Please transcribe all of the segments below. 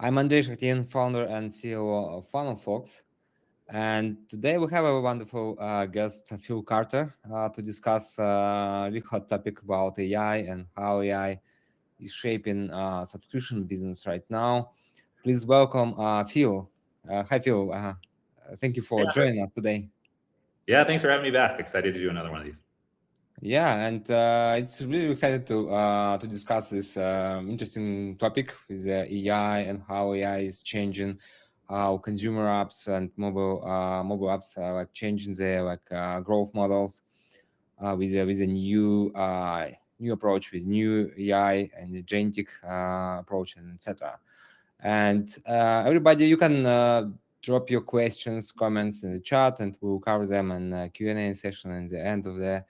I'm Andrey Shakhtin, founder and CEO of FunnelFox. And today we have a wonderful guest, Phil Carter, to discuss a really hot topic about AI and how AI is shaping subscription business right now. Please welcome Phil. Hi, Phil. Thank you for joining us today. Yeah, thanks for having me back. Excited to do another one of these. Yeah, and it's really excited to discuss this interesting topic with AI and how AI is changing how consumer apps and mobile apps are like changing their growth models with a new approach with new AI and agentic approach and etc. And everybody, you can drop your questions, comments in the chat, and we'll cover them in Q&A session at the end of the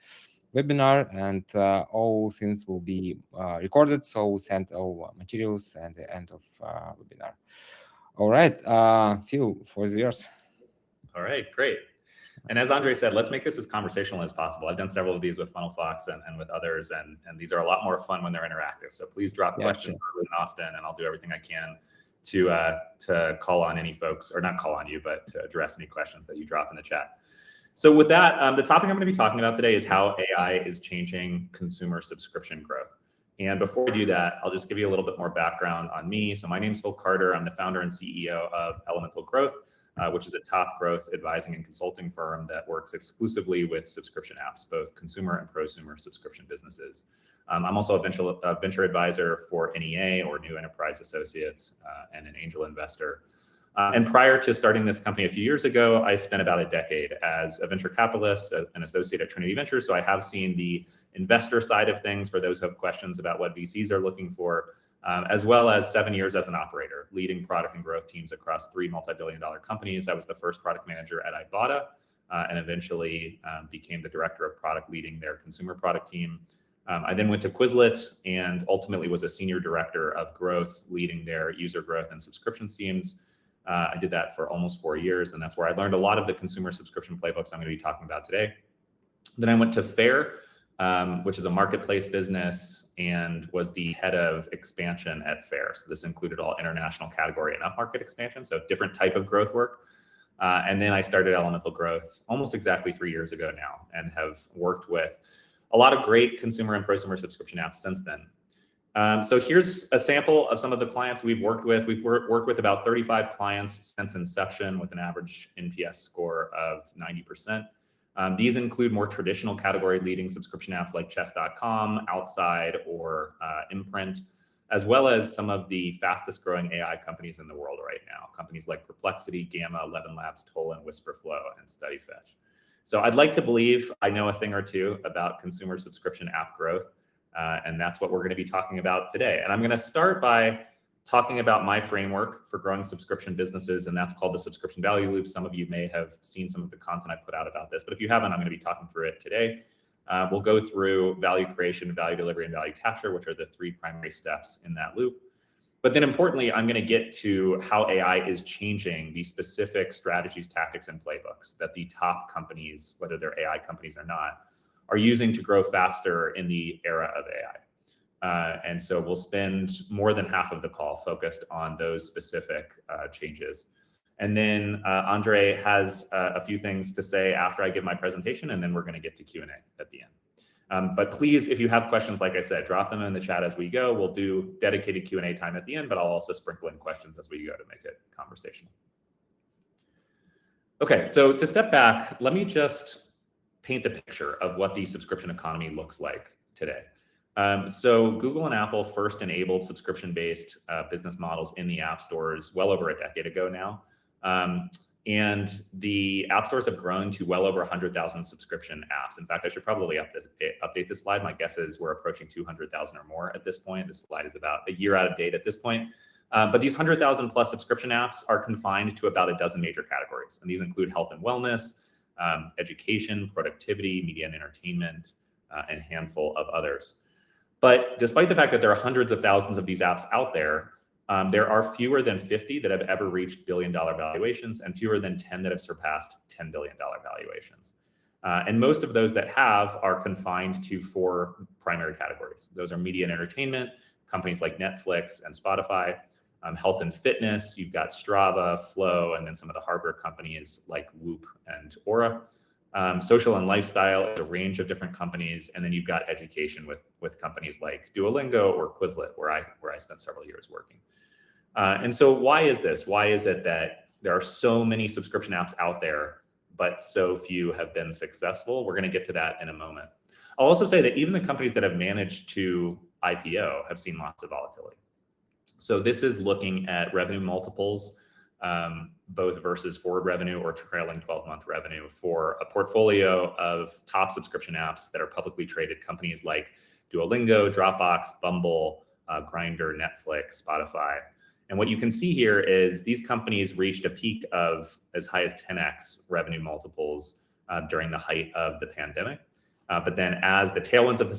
webinar, and all things will be recorded, so we'll send all materials at the end of webinar. All right, Phil, for yours. All right, great. And as Andrey said, let's make this as conversational as possible. I've done several of these with FunnelFox and with others, and these are a lot more fun when they're interactive. So please drop questions early and often, and I'll do everything I can to call on any folks, or not call on you, but to address any questions that you drop in the chat. So with that, the topic I'm going to be talking about today is how AI is changing consumer subscription growth. And before I do that, I'll just give you a little bit more background on me. So my name is Phil Carter. I'm the founder and CEO of Elemental Growth, which is a top growth advising and consulting firm that works exclusively with subscription apps, both consumer and prosumer subscription businesses. I'm also a venture advisor for NEA, or New Enterprise Associates, and an angel investor. And prior to starting this company a few years ago, I spent about a decade as a venture capitalist, an associate at Trinity Ventures. So I have seen the investor side of things for those who have questions about what VCs are looking for, as well as 7 years as an operator, leading product and growth teams across 3 multi-billion-dollar companies. I was the first product manager at Ibotta, and eventually became the director of product leading their consumer product team. I then went to Quizlet and ultimately was a senior director of growth, leading their user growth and subscription teams. I did that for almost 4 years, and that's where I learned a lot of the consumer subscription playbooks I'm going to be talking about today. Then I went to Fair, which is a marketplace business, and was the head of expansion at Fair. So this included all international category and upmarket expansion, so different type of growth work. And then I started Elemental Growth almost exactly 3 years ago now, and have worked with a lot of great consumer and prosumer subscription apps since then. So here's a sample of some of the clients we've worked with. We've worked with about 35 clients since inception, with an average NPS score of 90%. These include more traditional category leading subscription apps like chess.com, Outside, or Imprint, as well as some of the fastest growing AI companies in the world right now. Companies like Perplexity, Gamma, ElevenLabs, Tolan, Whisperflow, and StudyFetch. So I'd like to believe I know a thing or two about consumer subscription app growth. And that's what we're going to be talking about today. And I'm going to start by talking about my framework for growing subscription businesses, and that's called the subscription value loop. Some of you may have seen some of the content I put out about this, but if you haven't, I'm going to be talking through it today. We'll go through value creation, value delivery, and value capture, which are the 3 primary steps in that loop. But then importantly, I'm going to get to how AI is changing the specific strategies, tactics, and playbooks that the top companies, whether they're AI companies or not, are using to grow faster in the era of AI. And so we'll spend more than half of the call focused on those specific changes. And then Andrey has a few things to say after I give my presentation, and then we're going to get to Q&A at the end. But please, if you have questions, like I said, drop them in the chat as we go. We'll do dedicated Q&A time at the end, but I'll also sprinkle in questions as we go to make it conversational. Okay, so to step back, let me just paint the picture of what the subscription economy looks like today. So Google and Apple first enabled subscription-based business models in the app stores well over a decade ago now. And the app stores have grown to well over 100,000 subscription apps. In fact, I should probably update this slide. My guess is we're approaching 200,000 or more at this point. This slide is about a year out of date at this point. But these 100,000 plus subscription apps are confined to about a dozen major categories. And these include health and wellness, education, productivity, media and entertainment, and a handful of others. But despite the fact that there are hundreds of thousands of these apps out there, there are fewer than 50 that have ever reached billion-dollar valuations, and fewer than 10 that have surpassed $10 billion valuations. And most of those that have are confined to 4 primary categories. Those are media and entertainment, companies like Netflix and Spotify, health and fitness, you've got Strava, Flow, and then some of the hardware companies like Whoop and Aura. Social and lifestyle, a range of different companies, and then you've got education with companies like Duolingo or Quizlet, where I spent several years working. And so why is this? Why is it that there are so many subscription apps out there, but so few have been successful? We're going to get to that in a moment. I'll also say that even the companies that have managed to IPO have seen lots of volatility. So this is looking at revenue multiples, both versus forward revenue or trailing 12-month revenue for a portfolio of top subscription apps that are publicly traded, companies like Duolingo, Dropbox, Bumble, Grindr, Netflix, Spotify. And what you can see here is these companies reached a peak of as high as 10x revenue multiples during the height of the pandemic. But then as the tailwinds of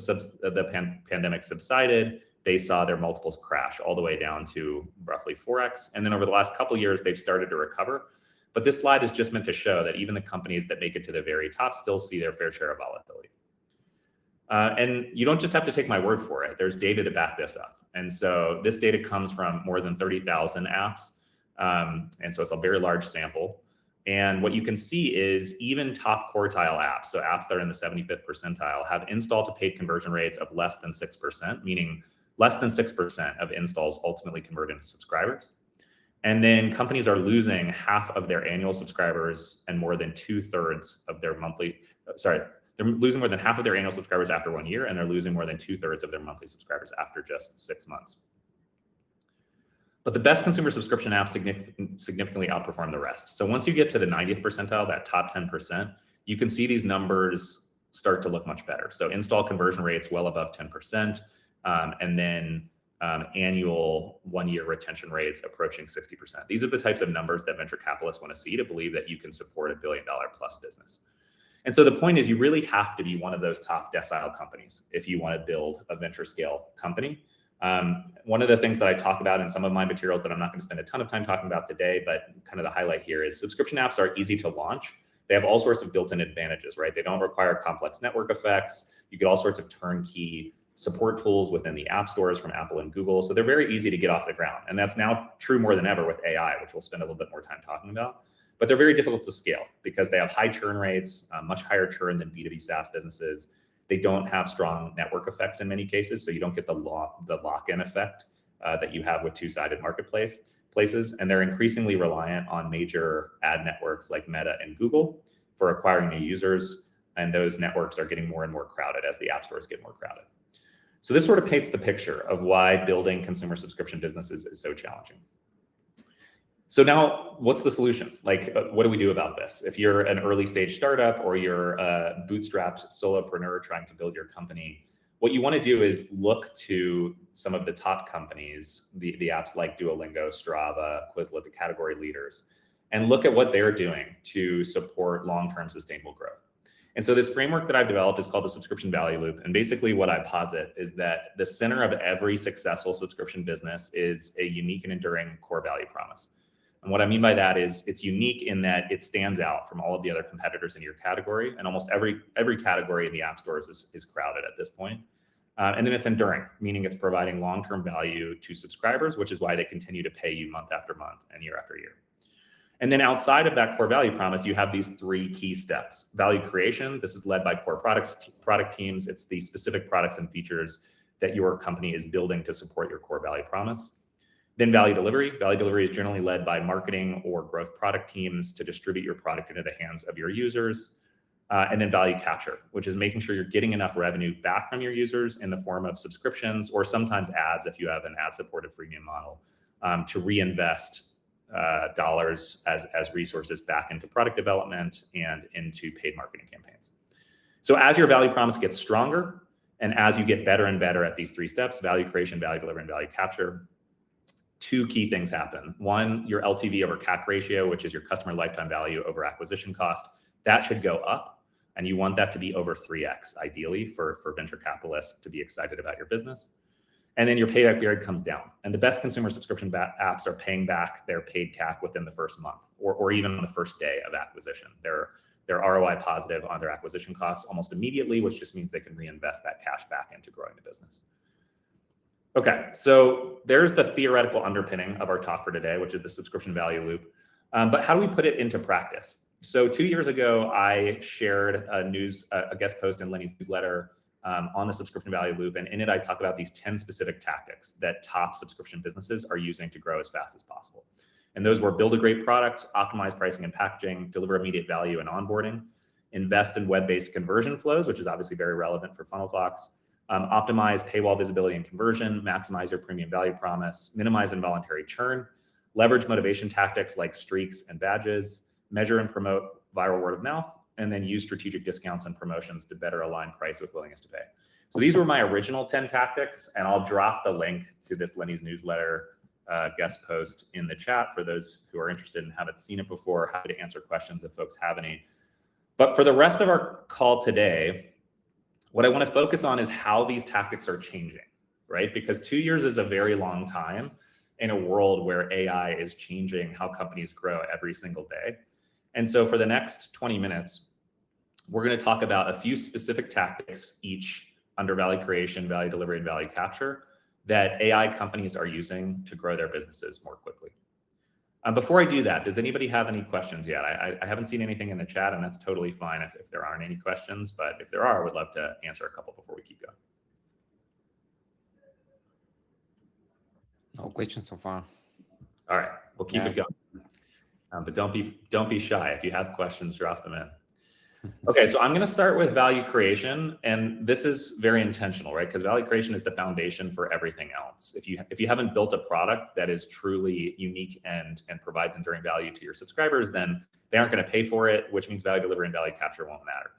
the pandemic subsided, they saw their multiples crash all the way down to roughly 4x. And then over the last couple of years, they've started to recover. But this slide is just meant to show that even the companies that make it to the very top still see their fair share of volatility. And you don't just have to take my word for it. There's data to back this up. And so this data comes from more than 30,000 apps. And so it's a very large sample. And what you can see is even top quartile apps, so apps that are in the 75th percentile, have install to paid conversion rates of less than 6%, meaning less than 6% of installs ultimately convert into subscribers. And then companies are losing half of their annual subscribers and more than 2/3 of their monthly, they're losing more than half of their annual subscribers after 1 year, and they're losing more than 2/3 of their monthly subscribers after just 6 months. But the best consumer subscription apps significantly outperform the rest. So once you get to the 90th percentile, that top 10%, you can see these numbers start to look much better. So install conversion rates well above 10%, and then annual 1-year retention rates approaching 60%. These are the types of numbers that venture capitalists want to see to believe that you can support $1 billion plus business. And so the point is you really have to be one of those top decile companies if you want to build a venture scale company. One of the things that I talk about in some of my materials that I'm not going to spend a ton of time talking about today, but kind of the highlight here is subscription apps are easy to launch. They have all sorts of built-in advantages, right? They don't require complex network effects. You get all sorts of turnkey support tools within the app stores from Apple and Google. So they're very easy to get off the ground. And that's now true more than ever with AI, which we'll spend a little bit more time talking about. But they're very difficult to scale because they have high churn rates, much higher churn than B2B SaaS businesses. They don't have strong network effects in many cases, so you don't get the lock-in effect that you have with two-sided marketplaces. And they're increasingly reliant on major ad networks like Meta and Google for acquiring new users. And those networks are getting more and more crowded as the app stores get more crowded. So this sort of paints the picture of why building consumer subscription businesses is so challenging. So now what's the solution? Like, what do we do about this? If you're an early stage startup or you're a bootstrapped solopreneur trying to build your company, what you want to do is look to some of the top companies, the apps like Duolingo, Strava, Quizlet, the category leaders, and look at what they're doing to support long-term sustainable growth. And so this framework that I've developed is called the subscription value loop. And basically what I posit is that the center of every successful subscription business is a unique and enduring core value promise. And what I mean by that is it's unique in that it stands out from all of the other competitors in your category. And almost every category in the app stores is crowded at this point. And then it's enduring, meaning it's providing long-term value to subscribers, which is why they continue to pay you month after month and year after year. And then outside of that core value promise, you have these 3 key steps. Value creation, this is led by core product teams. It's the specific products and features that your company is building to support your core value promise. Then value delivery. Value delivery is generally led by marketing or growth product teams to distribute your product into the hands of your users. And then value capture, which is making sure you're getting enough revenue back from your users in the form of subscriptions or sometimes ads if you have an ad-supported freemium model to reinvest dollars as resources back into product development and into paid marketing campaigns. So as your value promise gets stronger and as you get better and better at these 3 steps, value creation, value delivery, and value capture, 2 key things happen. One, your LTV over CAC ratio, which is your customer lifetime value over acquisition cost, that should go up. And you want that to be over 3x, ideally, for venture capitalists to be excited about your business. And then your payback period comes down. And the best consumer subscription apps are paying back their paid CAC within the first month or even on the first day of acquisition. They're ROI positive on their acquisition costs almost immediately, which just means they can reinvest that cash back into growing the business. Okay, so there's the theoretical underpinning of our talk for today, which is the subscription value loop. But how do we put it into practice? So 2 years ago, I shared a guest post in Lenny's newsletter on the subscription value loop. And in it, I talk about these 10 specific tactics that top subscription businesses are using to grow as fast as possible. And those were build a great product, optimize pricing and packaging, deliver immediate value and onboarding, invest in web-based conversion flows, which is obviously very relevant for FunnelFox, optimize paywall visibility and conversion, maximize your premium value promise, minimize involuntary churn, leverage motivation tactics like streaks and badges, measure and promote viral word of mouth, and then use strategic discounts and promotions to better align price with willingness to pay. So these were my original 10 tactics, and I'll drop the link to this Lenny's newsletter guest post in the chat for those who are interested and haven't seen it before. Happy to answer questions if folks have any. But for the rest of our call today, what I want to focus on is how these tactics are changing, right? Because 2 years is a very long time in a world where AI is changing how companies grow every single day. And so for the next 20 minutes, we're going to talk about a few specific tactics, each under value creation, value delivery, and value capture, that AI companies are using to grow their businesses more quickly. Before I do that, does anybody have any questions yet? I haven't seen anything in the chat, and that's totally fine if there aren't any questions. But if there are, I would love to answer a couple before we keep going. No questions so far. All right, we'll keep it going. But don't be shy. If you have questions, drop them in. Okay, so I'm going to start with value creation, and this is very intentional, right? Because value creation is the foundation for everything else. If you haven't built a product that is truly unique and provides enduring value to your subscribers, then they aren't going to pay for it, which means value delivery and value capture won't matter.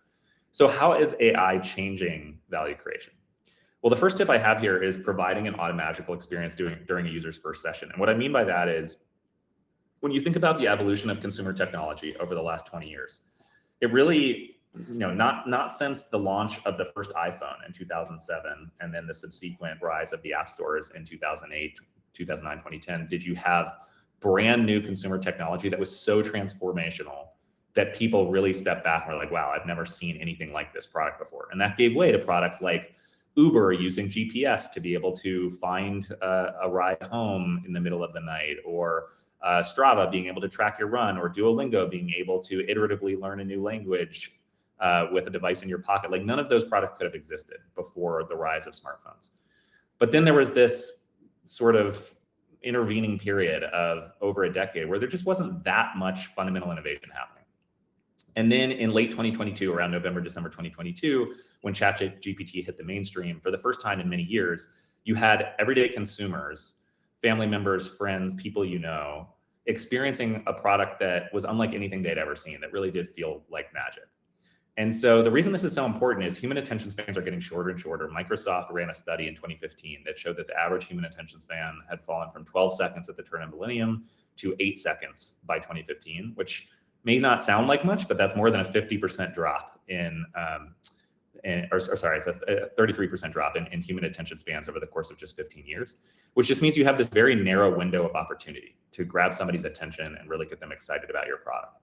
So how is AI changing value creation? Well, the first tip I have here is providing an Automagical experience during a user's first session. And what I mean by that is, when you think about the evolution of consumer technology over the last 20 years, it really, not since the launch of the first iPhone in 2007 and then the subsequent rise of the app stores in 2008, 2009, 2010, did you have brand new consumer technology that was so transformational that people really stepped back and were like, wow, I've never seen anything like this product before. And that gave way to products like Uber using GPS to be able to find a ride home in the middle of the night, or Strava being able to track your run, or Duolingo being able to iteratively learn a new language with a device in your pocket. Like, none of those products could have existed before the rise of smartphones. But then there was this sort of intervening period of over a decade where there just wasn't that much fundamental innovation happening. And then in late 2022, around November, December 2022, when ChatGPT hit the mainstream for the first time in many years, you had everyday consumers, family members, friends, people experiencing a product that was unlike anything they'd ever seen, that really did feel like magic. And so the reason this is so important is human attention spans are getting shorter and shorter. Microsoft ran a study in 2015 that showed that the average human attention span had fallen from 12 seconds at the turn of millennium to 8 seconds by 2015, which may not sound like much, but that's more than a 50% drop it's a 33% drop in human attention spans over the course of just 15 years, which just means you have this very narrow window of opportunity to grab somebody's attention and really get them excited about your product.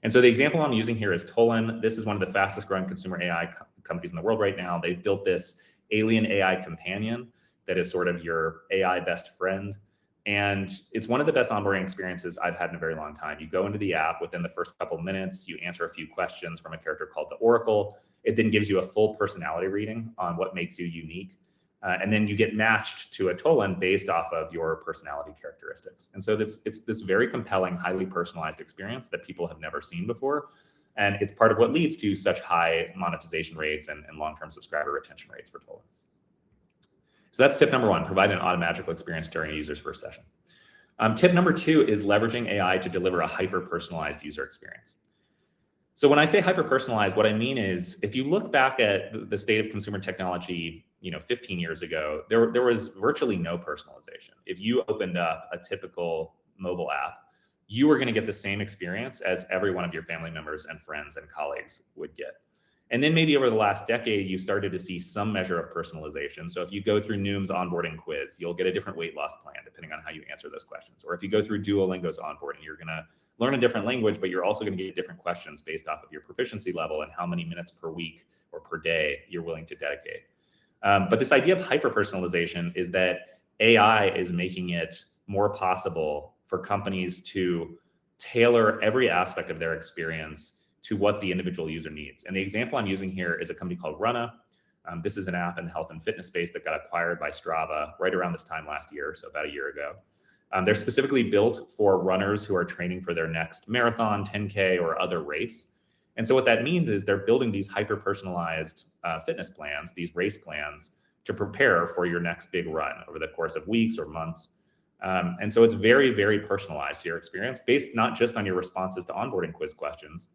And so the example I'm using here is Tolan. This is one of the fastest growing consumer AI companies in the world right now. They've built this alien AI companion that is sort of your AI best friend. And it's one of the best onboarding experiences I've had in a very long time. You go into the app within the first couple of minutes, you answer a few questions from a character called the Oracle. It then gives you a full personality reading on what makes you unique. And then you get matched to a Tolan based off of your personality characteristics. And so it's this very compelling, highly personalized experience that people have never seen before. And it's part of what leads to such high monetization rates and long-term subscriber retention rates for Tolan. So that's tip number one, provide an Automagical experience during a user's first session. Tip number two is leveraging AI to deliver a hyper-personalized user experience. So when I say hyper-personalized, what I mean is, if you look back at the state of consumer technology, 15 years ago, there was virtually no personalization. If you opened up a typical mobile app, you were going to get the same experience as every one of your family members and friends and colleagues would get. And then maybe over the last decade, you started to see some measure of personalization. So if you go through Noom's onboarding quiz, you'll get a different weight loss plan depending on how you answer those questions. Or if you go through Duolingo's onboarding, you're going to learn a different language, but you're also going to get different questions based off of your proficiency level and how many minutes per week or per day you're willing to dedicate. But this idea of hyper-personalization is that AI is making it more possible for companies to tailor every aspect of their experience to what the individual user needs. And the example I'm using here is a company called Runna. This is an app in the health and fitness space that got acquired by Strava right around this time last year, so about a year ago. They're specifically built for runners who are training for their next marathon, 10K, or other race. And so what that means is they're building these hyper-personalized fitness plans, these race plans, to prepare for your next big run over the course of weeks or months. And so it's very, very personalized to your experience, based not just on your responses to onboarding quiz questions,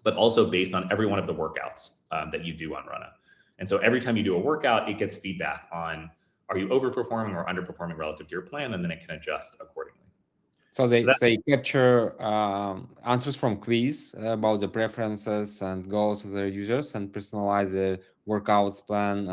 but also based on every one of the workouts that you do on Runna. And so every time you do a workout, it gets feedback on, are you overperforming or underperforming relative to your plan? And then it can adjust accordingly. So they capture answers from quiz about the preferences and goals of their users and personalize the workouts plan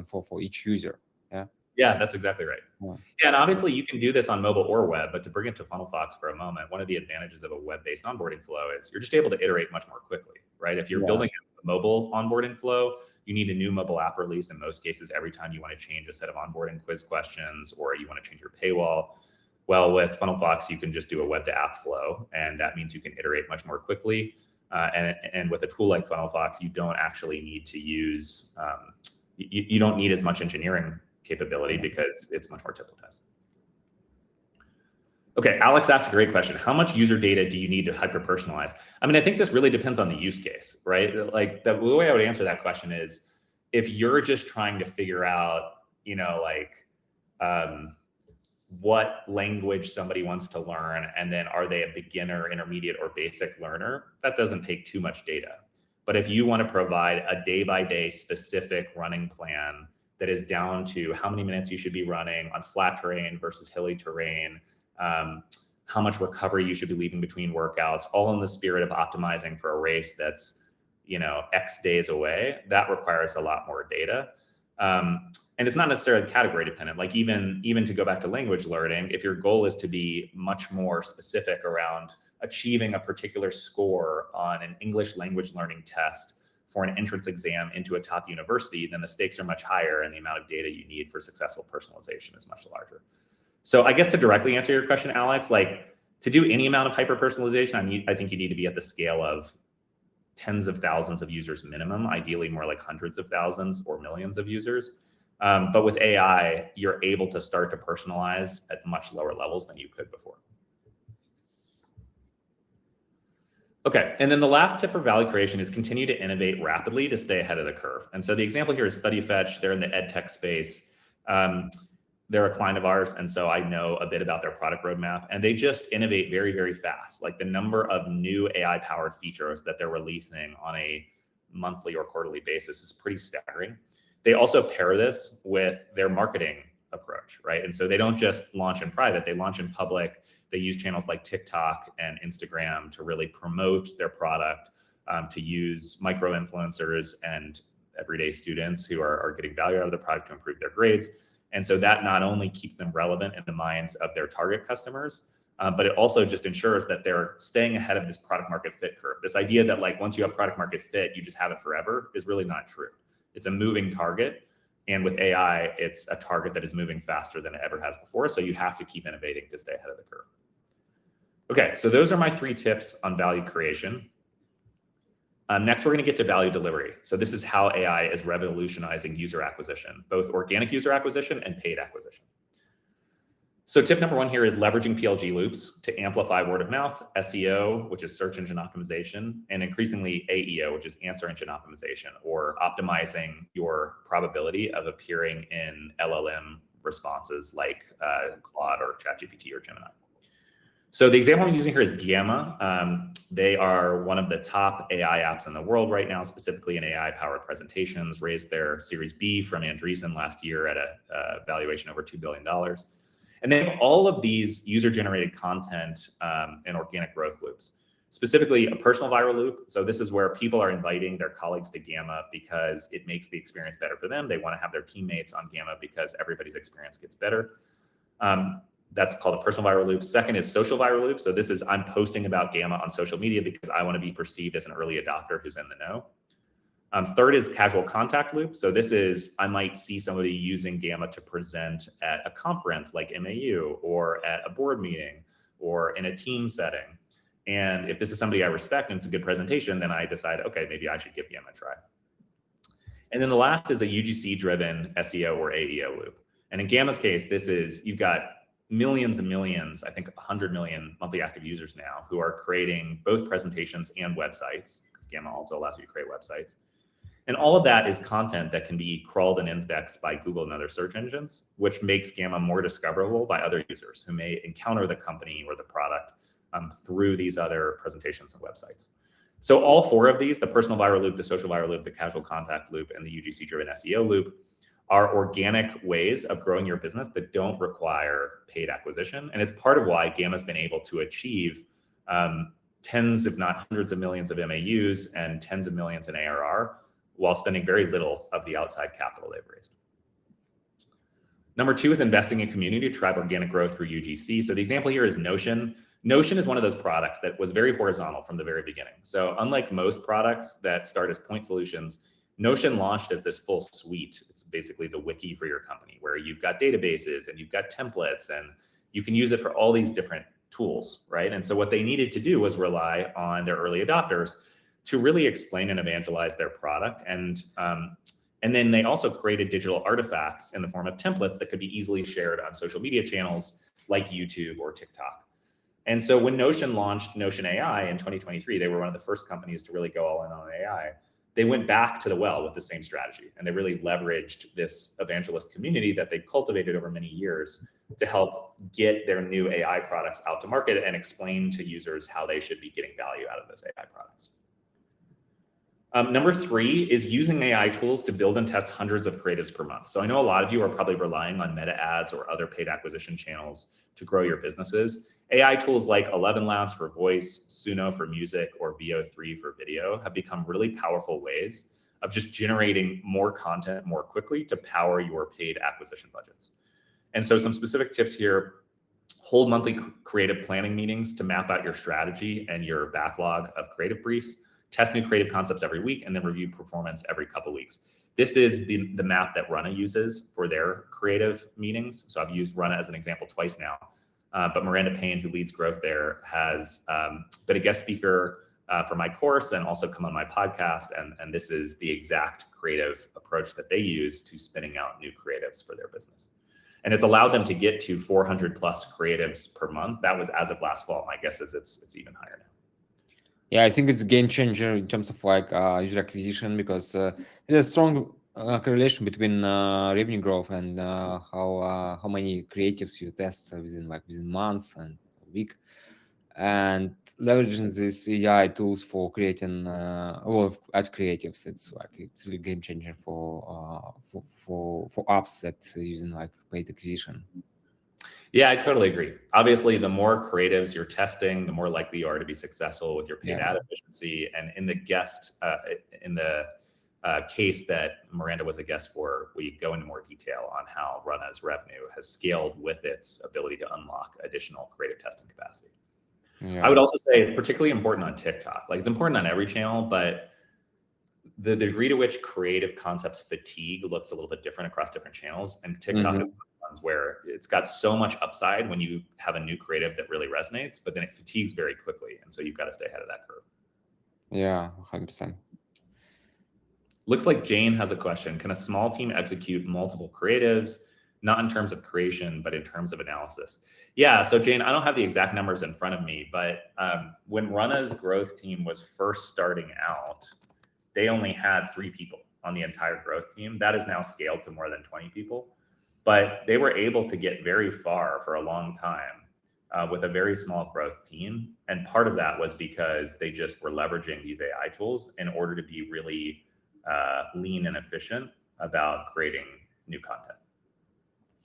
for each user. Yeah. Yeah, that's exactly right. Yeah, and obviously you can do this on mobile or web, but to bring it to FunnelFox for a moment, one of the advantages of a web-based onboarding flow is you're just able to iterate much more quickly, right? If you're building a mobile onboarding flow, you need a new mobile app release in most cases every time you want to change a set of onboarding quiz questions or you want to change your paywall. Well, with FunnelFox, you can just do a web to app flow, and that means you can iterate much more quickly. And with a tool like FunnelFox, you don't actually need to use, you don't need as much engineering capability because it's much more templatized. Okay, Alex asked a great question. How much user data do you need to hyper-personalize? I mean, I think this really depends on the use case, right? Like the way I would answer that question is, if you're just trying to figure out, you know, like what language somebody wants to learn, and then are they a beginner, intermediate, or basic learner, that doesn't take too much data. But if you want to provide a day-by-day specific running plan that is down to how many minutes you should be running on flat terrain versus hilly terrain, how much recovery you should be leaving between workouts, all in the spirit of optimizing for a race that's, you know, X days away, that requires a lot more data. And it's not necessarily category dependent. Like even to go back to language learning, if your goal is to be much more specific around achieving a particular score on an English language learning test for an entrance exam into a top university, then the stakes are much higher and the amount of data you need for successful personalization is much larger. So I guess to directly answer your question, Alex, like to do any amount of hyper-personalization, I think you need to be at the scale of tens of thousands of users minimum, ideally more like hundreds of thousands or millions of users. But with AI, you're able to start to personalize at much lower levels than you could before. Okay, and then the last tip for value creation is continue to innovate rapidly to stay ahead of the curve. And so the example here is StudyFetch. They're in the ed tech space. They're a client of ours, and so I know a bit about their product roadmap, and they just innovate very, very fast. Like the number of new AI-powered features that they're releasing on a monthly or quarterly basis is pretty staggering. They also pair this with their marketing approach, right? And so they don't just launch in private, they launch in public. They use channels like TikTok and Instagram to really promote their product, to use micro-influencers and everyday students who are getting value out of the product to improve their grades. And so that not only keeps them relevant in the minds of their target customers, but it also just ensures that they're staying ahead of this product market fit curve. This idea that like once you have product market fit, you just have it forever is really not true. It's a moving target. And with AI, it's a target that is moving faster than it ever has before. So you have to keep innovating to stay ahead of the curve. Okay, so those are my 3 tips on value creation. Next, we're going to get to value delivery. So this is how AI is revolutionizing user acquisition, both organic user acquisition and paid acquisition. So tip number 1 here is leveraging PLG loops to amplify word of mouth, SEO, which is search engine optimization, and increasingly AEO, which is answer engine optimization, or optimizing your probability of appearing in LLM responses like Claude or ChatGPT or Gemini. So the example I'm using here is Gamma. They are one of the top AI apps in the world right now, specifically in AI-powered presentations, raised their Series B from Andreessen last year at a valuation over $2 billion. And they have all of these user-generated content and organic growth loops, specifically a personal viral loop. So this is where people are inviting their colleagues to Gamma because it makes the experience better for them. They want to have their teammates on Gamma because everybody's experience gets better. That's called a personal viral loop. Second is social viral loop. So this is I'm posting about Gamma on social media because I want to be perceived as an early adopter who's in the know. Third is casual contact loop. So this is, I might see somebody using Gamma to present at a conference like MAU or at a board meeting or in a team setting. And if this is somebody I respect and it's a good presentation, then I decide, okay, maybe I should give Gamma a try. And then the last is a UGC-driven SEO or AEO loop. And in Gamma's case, this is, you've got millions and millions, I think 100 million monthly active users now who are creating both presentations and websites, because Gamma also allows you to create websites. And all of that is content that can be crawled and indexed by Google and other search engines, which makes Gamma more discoverable by other users who may encounter the company or the product through these other presentations and websites. So all four of these, the personal viral loop, the social viral loop, the casual contact loop, and the UGC-driven SEO loop, are organic ways of growing your business that don't require paid acquisition. And it's part of why Gamma's been able to achieve tens, if not hundreds of millions of MAUs and tens of millions in ARR, while spending very little of the outside capital they've raised. Number two is investing in community to drive organic growth through UGC. So the example here is Notion. Notion is one of those products that was very horizontal from the very beginning. So unlike most products that start as point solutions, Notion launched as this full suite. It's basically the wiki for your company, where you've got databases and you've got templates and you can use it for all these different tools, right? And so what they needed to do was rely on their early adopters to really explain and evangelize their product. And then they also created digital artifacts in the form of templates that could be easily shared on social media channels like YouTube or TikTok. And so when Notion launched Notion AI in 2023, they were one of the first companies to really go all in on AI. They went back to the well with the same strategy, and they really leveraged this evangelist community that they cultivated over many years to help get their new AI products out to market and explain to users how they should be getting value out of those AI products. Number three is using AI tools to build and test hundreds of creatives per month. So I know a lot of you are probably relying on meta ads or other paid acquisition channels to grow your businesses. AI tools like ElevenLabs for voice, Suno for music, or VO3 for video have become really powerful ways of just generating more content more quickly to power your paid acquisition budgets. And so some specific tips here: hold monthly creative planning meetings to map out your strategy and your backlog of creative briefs. Test new creative concepts every week, and then review performance every couple of weeks. This is the map that Runna uses for their creative meetings. So I've used Runna as an example twice now. But Miranda Payne, who leads growth there, has been a guest speaker for my course and also come on my podcast. And this is the exact creative approach that they use to spinning out new creatives for their business. And it's allowed them to get to 400 plus creatives per month. That was as of last fall. My guess is it's even higher now. Yeah, I think it's a game changer in terms of like user acquisition, because there's a strong correlation between revenue growth and how many creatives you test within months and a week. And leveraging these AI tools for creating a lot of ad creatives, it's a game changer for apps that using like paid acquisition. Yeah, I totally agree. Obviously, the more creatives you're testing, the more likely you are to be successful with your paid ad efficiency. And in the case that Miranda was a guest for, we go into more detail on how Runna's revenue has scaled with its ability to unlock additional creative testing capacity. Yeah. I would also say it's particularly important on TikTok. Like, it's important on every channel, but the degree to which creative concepts fatigue looks a little bit different across different channels. And TikTok is where it's got so much upside when you have a new creative that really resonates, but then it fatigues very quickly. And so you've got to stay ahead of that curve. Yeah, 100%. Looks like Jane has a question. Can a small team execute multiple creatives, not in terms of creation, but in terms of analysis? Yeah, so Jane, I don't have the exact numbers in front of me, but when Runna's growth team was first starting out, they only had 3 people on the entire growth team. That is now scaled to more than 20 people. But they were able to get very far for a long time with a very small growth team. And part of that was because they just were leveraging these AI tools in order to be really lean and efficient about creating new content.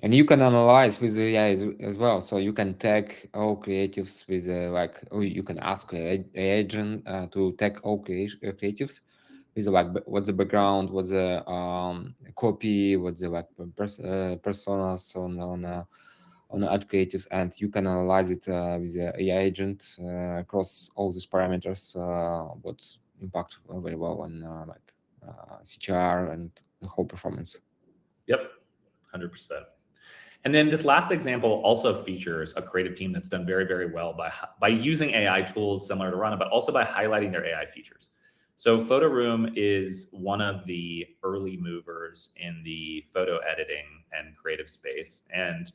And you can analyze with AI as well. So you can tag all creatives with you can ask an agent to tag all creatives with what's the background, what's the copy, what's the personas on the ad creatives, and you can analyze it with the AI agent across all these parameters. What impact very well on CTR and the whole performance. Yep, 100%. And then this last example also features a creative team that's done very, very well by using AI tools similar to Runna, but also by highlighting their AI features. So Photoroom is one of the early movers in the photo editing and creative space. And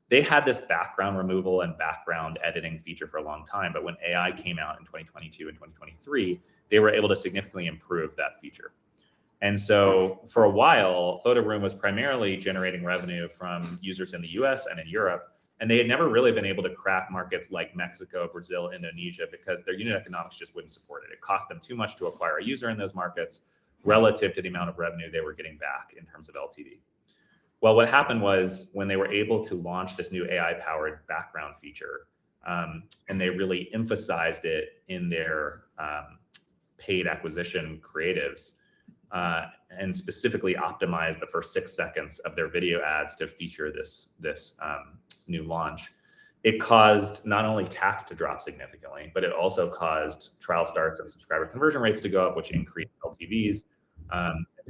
they had this background removal and background editing feature for a long time. But when AI came out in 2022 and 2023, they were able to significantly improve that feature. And so for a while, Photoroom was primarily generating revenue from users in the US and in Europe. And they had never really been able to crack markets like Mexico, Brazil, Indonesia, because their unit economics just wouldn't support it. It cost them too much to acquire a user in those markets relative to the amount of revenue they were getting back in terms of LTV. Well, what happened was when they were able to launch this new AI-powered background feature, and they really emphasized it in their paid acquisition creatives, and specifically optimized the first 6 seconds of their video ads to feature this new launch, it caused not only CACs to drop significantly, but it also caused trial starts and subscriber conversion rates to go up, which increased LTVs.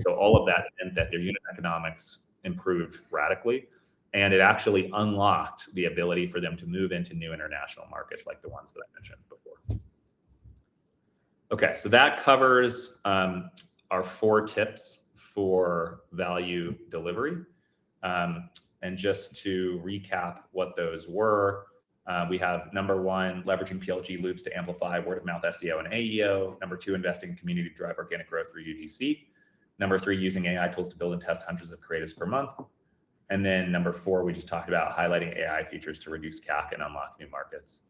So all of that meant that their unit economics improved radically, and it actually unlocked the ability for them to move into new international markets like the ones that I mentioned before. Okay, so that covers our 4 tips for value delivery. And just to recap what those were, we have number 1, leveraging PLG loops to amplify word of mouth SEO and AEO. Number 2, investing in community to drive organic growth through UGC. Number 3, using AI tools to build and test hundreds of creatives per month. And then number 4, we just talked about highlighting AI features to reduce CAC and unlock new markets.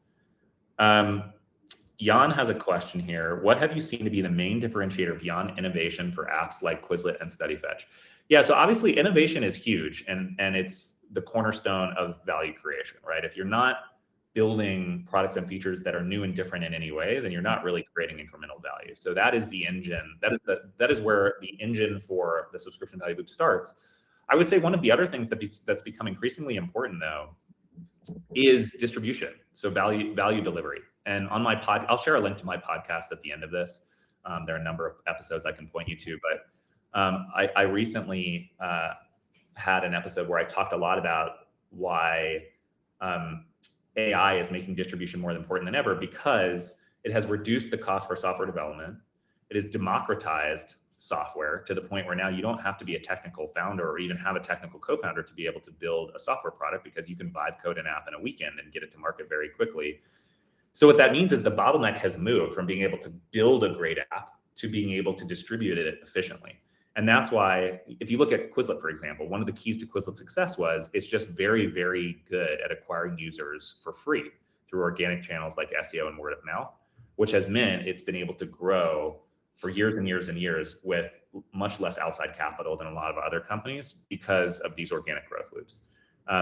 Jan has a question here. What have you seen to be the main differentiator beyond innovation for apps like Quizlet and StudyFetch? Yeah, so obviously innovation is huge, and it's the cornerstone of value creation, right? If you're not building products and features that are new and different in any way, then you're not really creating incremental value. So that is the engine. That is where the engine for the subscription value loop starts. I would say one of the other things that's become increasingly important, though, is distribution. So value delivery. And on my I'll share a link to my podcast at the end of this. There are a number of episodes I can point you to, but I recently had an episode where I talked a lot about why AI is making distribution more important than ever, because it has reduced the cost for software development. It has democratized software to the point where now you don't have to be a technical founder or even have a technical co-founder to be able to build a software product, because you can vibe code an app in a weekend and get it to market very quickly. So what that means is the bottleneck has moved from being able to build a great app to being able to distribute it efficiently. And that's why, if you look at Quizlet, for example, one of the keys to Quizlet's success was it's just very, very good at acquiring users for free through organic channels like SEO and word of mouth, which has meant it's been able to grow for years and years and years with much less outside capital than a lot of other companies because of these organic growth loops.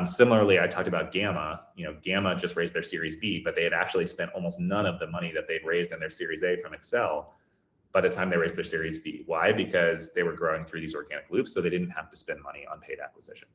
Similarly, I talked about Gamma. Gamma just raised their Series B, but they had actually spent almost none of the money that they'd raised in their Series A from Excel by the time they raised their Series B. Why? Because they were growing through these organic loops, so they didn't have to spend money on paid acquisition.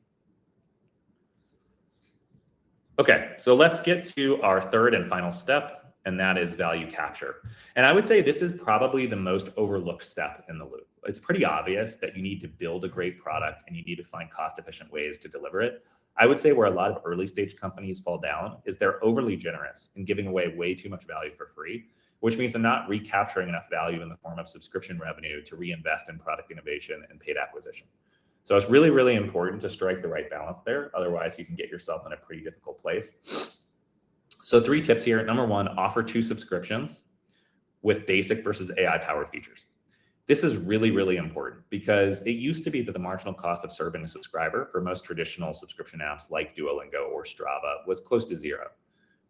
Okay, so let's get to our third and final step, and that is value capture. And I would say this is probably the most overlooked step in the loop. It's pretty obvious that you need to build a great product and you need to find cost-efficient ways to deliver it. I would say where a lot of early stage companies fall down is they're overly generous in giving away way too much value for free, which means they're not recapturing enough value in the form of subscription revenue to reinvest in product innovation and paid acquisition. So it's really, really important to strike the right balance there. Otherwise, you can get yourself in a pretty difficult place. So 3 tips here. Number 1, offer 2 subscriptions with basic versus AI-powered features. This is really, really important because it used to be that the marginal cost of serving a subscriber for most traditional subscription apps like Duolingo or Strava was close to 0,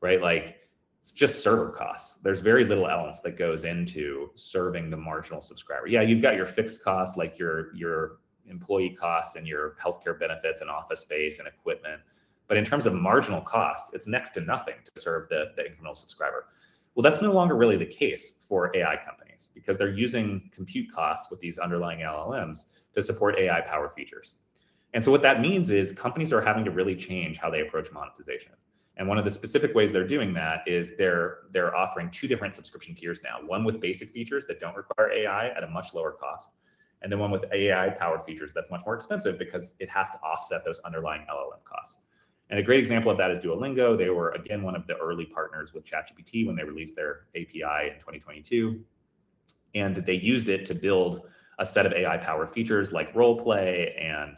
right? Like, it's just server costs. There's very little else that goes into serving the marginal subscriber. Yeah, you've got your fixed costs like your employee costs and your healthcare benefits and office space and equipment. But in terms of marginal costs, it's next to nothing to serve the incremental subscriber. Well, that's no longer really the case for AI companies because they're using compute costs with these underlying LLMs to support AI-powered features. And so what that means is companies are having to really change how they approach monetization. And one of the specific ways they're doing that is they're offering 2 different subscription tiers now, one with basic features that don't require AI at a much lower cost, and then one with AI powered features that's much more expensive because it has to offset those underlying LLM costs. And a great example of that is Duolingo. They were, again, one of the early partners with ChatGPT when they released their API in 2022. And they used it to build a set of AI powered features like role play and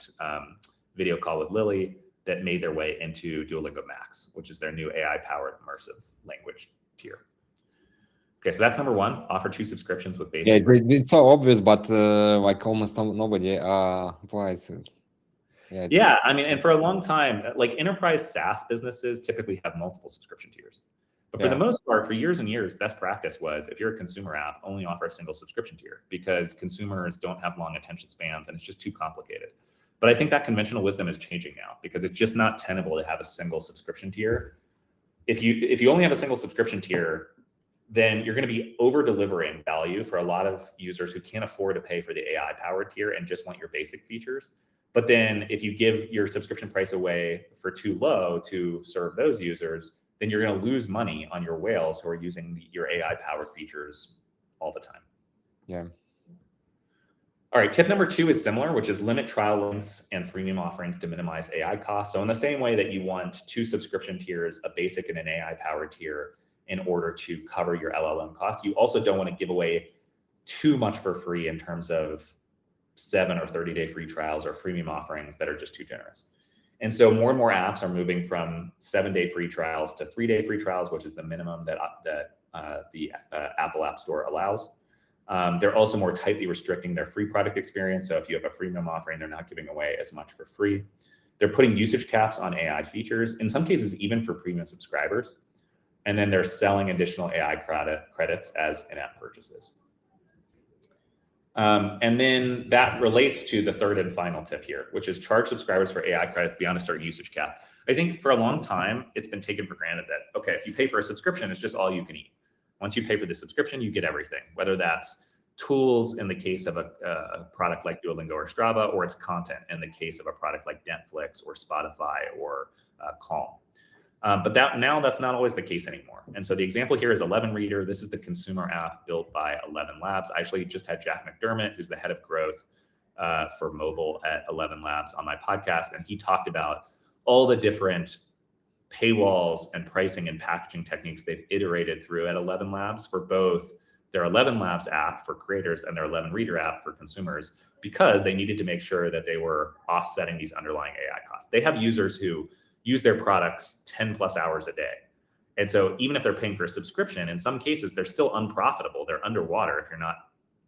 video call with Lily that made their way into Duolingo Max, which is their new AI powered immersive language tier. Okay, so that's number one, offer 2 subscriptions with basic. Yeah, it's so obvious, but like almost nobody applies it. Yeah, I mean, and for a long time, like enterprise SaaS businesses typically have multiple subscription tiers. But for the most part, for years and years, best practice was if you're a consumer app, only offer a single subscription tier because consumers don't have long attention spans and it's just too complicated. But I think that conventional wisdom is changing now because it's just not tenable to have a single subscription tier. If you only have a single subscription tier, then you're going to be over delivering value for a lot of users who can't afford to pay for the AI powered tier and just want your basic features. But then if you give your subscription price away for too low to serve those users, then you're going to lose money on your whales who are using your AI powered features all the time. Yeah. All right, tip number 2 is similar, which is limit trial links and freemium offerings to minimize AI costs. So in the same way that you want 2 subscription tiers, a basic and an AI powered tier, in order to cover your LLM costs, you also don't want to give away too much for free in terms of 7 or 30-day free trials or freemium offerings that are just too generous. And so more and more apps are moving from 7-day free trials to 3-day free trials, which is the minimum that the Apple App Store allows. They're also more tightly restricting their free product experience. So if you have a freemium offering, they're not giving away as much for free. They're putting usage caps on AI features, in some cases, even for premium subscribers. And then they're selling additional AI credits as in-app purchases. And then that relates to the third and final tip here, which is charge subscribers for AI credits beyond a certain usage cap. I think for a long time, it's been taken for granted that, okay, if you pay for a subscription, it's just all you can eat. Once you pay for the subscription, you get everything, whether that's tools in the case of a product like Duolingo or Strava, or it's content in the case of a product like Netflix or Spotify or Calm. But now that's not always the case anymore. And so the example here is ElevenReader. This is the consumer app built by ElevenLabs. I actually just had Jack McDermott, who's the head of growth for mobile at ElevenLabs, on my podcast. And he talked about all the different paywalls and pricing and packaging techniques they've iterated through at ElevenLabs for both their ElevenLabs app for creators and their ElevenReader app for consumers, because they needed to make sure that they were offsetting these underlying AI costs. They have users who use their products 10 plus hours a day. And so even if they're paying for a subscription, in some cases, they're still unprofitable. They're underwater if you're not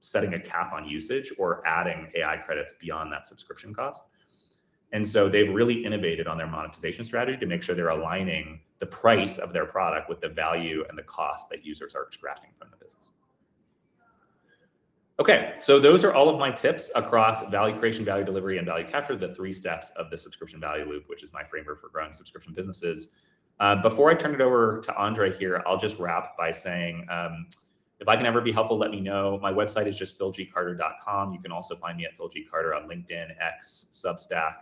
setting a cap on usage or adding AI credits beyond that subscription cost. And so they've really innovated on their monetization strategy to make sure they're aligning the price of their product with the value and the cost that users are extracting from the business. Okay, so those are all of my tips across value creation, value delivery, and value capture, the 3 steps of the subscription value loop, which is my framework for growing subscription businesses. Before I turn it over to Andrey here, I'll just wrap by saying, if I can ever be helpful, let me know. My website is just philgcarter.com. You can also find me at Phil G. Carter on LinkedIn, X, Substack.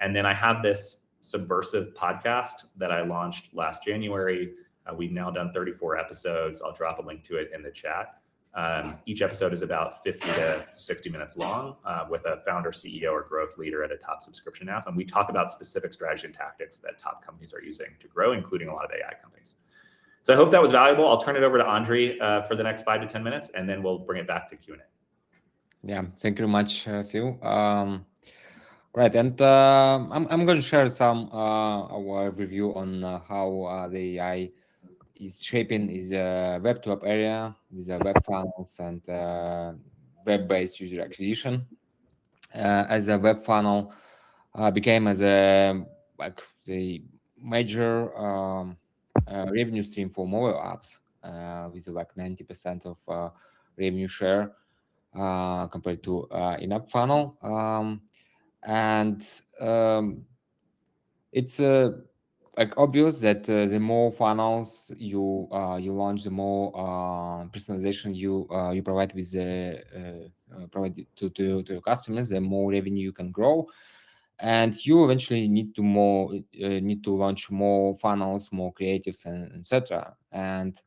And then I have this Subversive podcast that I launched last January. We've now done 34 episodes. I'll drop a link to it in the chat. Each episode is about 50 to 60 minutes long with a founder, CEO, or growth leader at a top subscription app. And we talk about specific strategy and tactics that top companies are using to grow, including a lot of AI companies. So I hope that was valuable. I'll turn it over to Andrey for the next 5 to 10 minutes, and then we'll bring it back to Q&A. Yeah, thank you very much, Phil. Right, and I'm going to share some our review on how the AI is shaping is a web to app area with web funnels and web-based user acquisition. As a web funnel became as a like the major revenue stream for mobile apps with like 90% of revenue share compared to in-app funnel. It's like obvious that the more funnels you launch, the more personalization you provide with provide to your customers, the more revenue you can grow, and you eventually need to launch more funnels, more creatives, and etc. And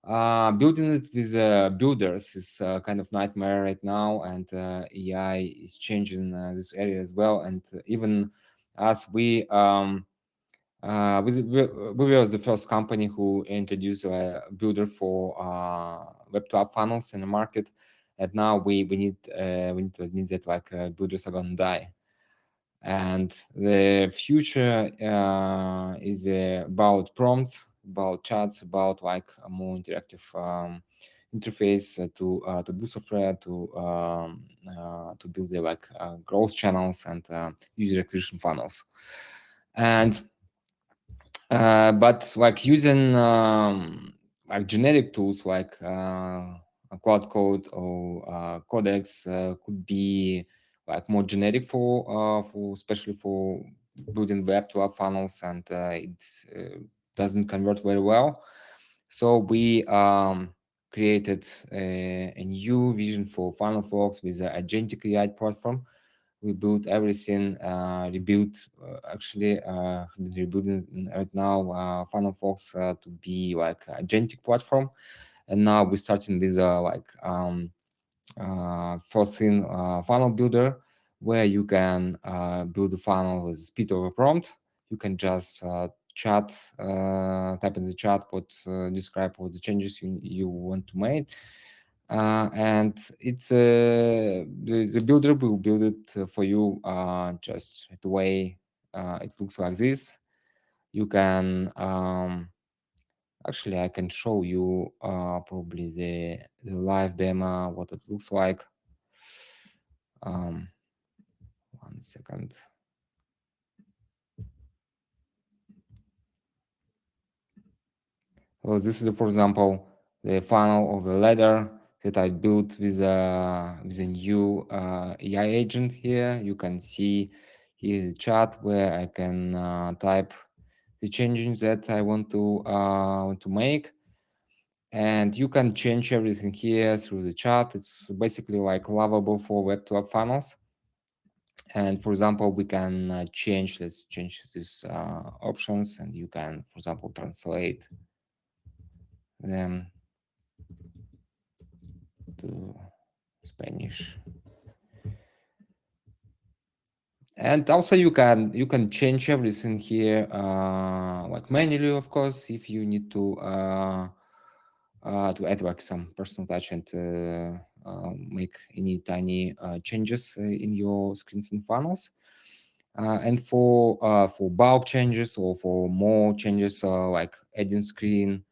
Building it with builders is kind of nightmare right now, and AI is changing this area as well. And even as we were the first company who introduced a builder for web to app funnels in the market, and now we need to admit that like builders are gonna die. And the future is about prompts, about chats, about like a more interactive interface to do software, to build the like growth channels and user acquisition funnels. And but like using like generic tools like Cloud Code or Codex could be like more generic for especially for building web to app funnels, and it doesn't convert very well. So we created a new vision for FunnelFox with the Agentic AI platform. We built everything, rebuilt actually rebuilding right now FunnelFox to be like agentic platform, and now we're starting with like first thing funnel builder, where you can build a funnel with speed over prompt. You can just chat, type in the chat what describe what the changes you want to make. And it's the builder will build it for you just the way it looks like this. You can actually I can show you probably the live demo what it looks like. 1 second. So this is, for example, the funnel of the ladder that I built with a new AI agent here. You can see here the chat where I can type the changes that I want to make, and you can change everything here through the chat. It's basically like lovable for web to app funnels. And for example, we can let's change these options, and you can, for example, translate them to Spanish. And also you can change everything here like manually, of course, if you need to add like some personal touch and make any tiny changes in your screens and funnels. And for bulk changes or for more changes like adding screen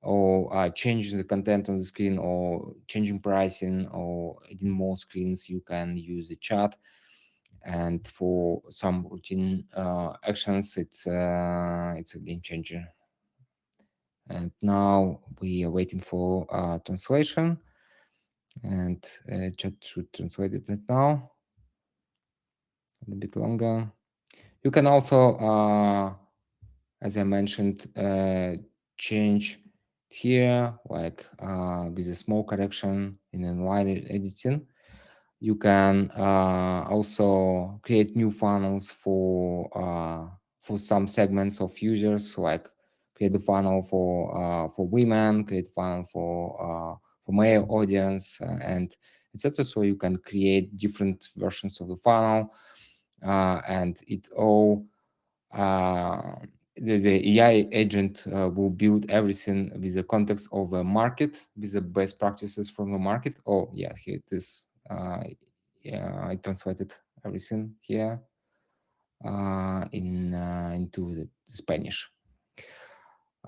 or changing the content on the screen or changing pricing or adding more screens, you can use the chat. And for some routine actions, it's a game changer. And now we are waiting for translation, and chat should translate it right now. A bit longer. You can also, as I mentioned, change here, like with a small correction in inline editing. You can also create new funnels for some segments of users, like create a funnel for women, create a funnel for male audience, and etc. So you can create different versions of the funnel, and it all the AI agent will build everything with the context of a market, with the best practices from the market. Oh, yeah, here it is. Yeah, I translated everything here into the Spanish.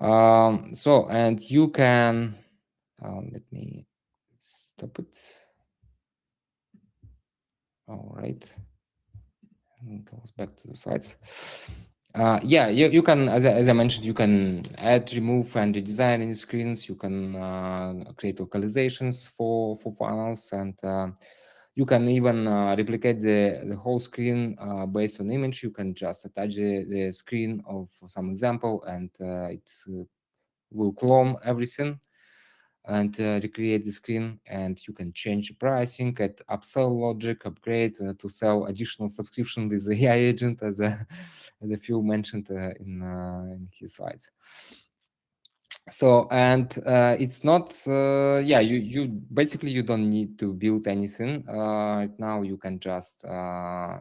So, and you can, let me stop it. All right. And goes back to the slides. Yeah, you can, as I mentioned, you can add, remove, and redesign any screens. You can create localizations for funnels, and you can even replicate the whole screen based on image. You can just attach the screen of some example, and it will clone everything and recreate the screen, and you can change the pricing, add upsell logic, upgrade to sell additional subscription with the AI agent, as Phil mentioned in his slides. So, and it's not, yeah, you basically you don't need to build anything. Right now you can just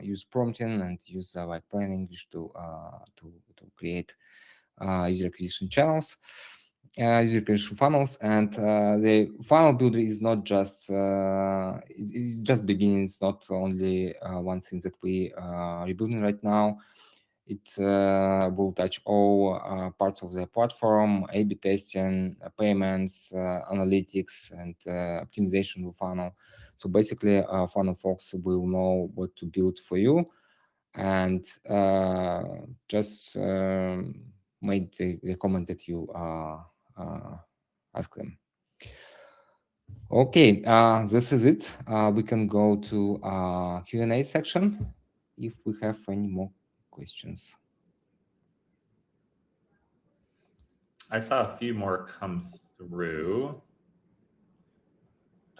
use prompting and use like plain English to create user acquisition channels, user acquisition funnels, and the funnel builder is not just it's just beginning. It's not only one thing that we are rebuilding right now. It will touch all parts of the platform: A/B testing, payments, analytics, and optimization of funnel. So basically, FunnelFox will know what to build for you, and just make the comment that you ask them. Okay, this is it. We can go to Q&A section if we have any more questions. I saw a few more come through.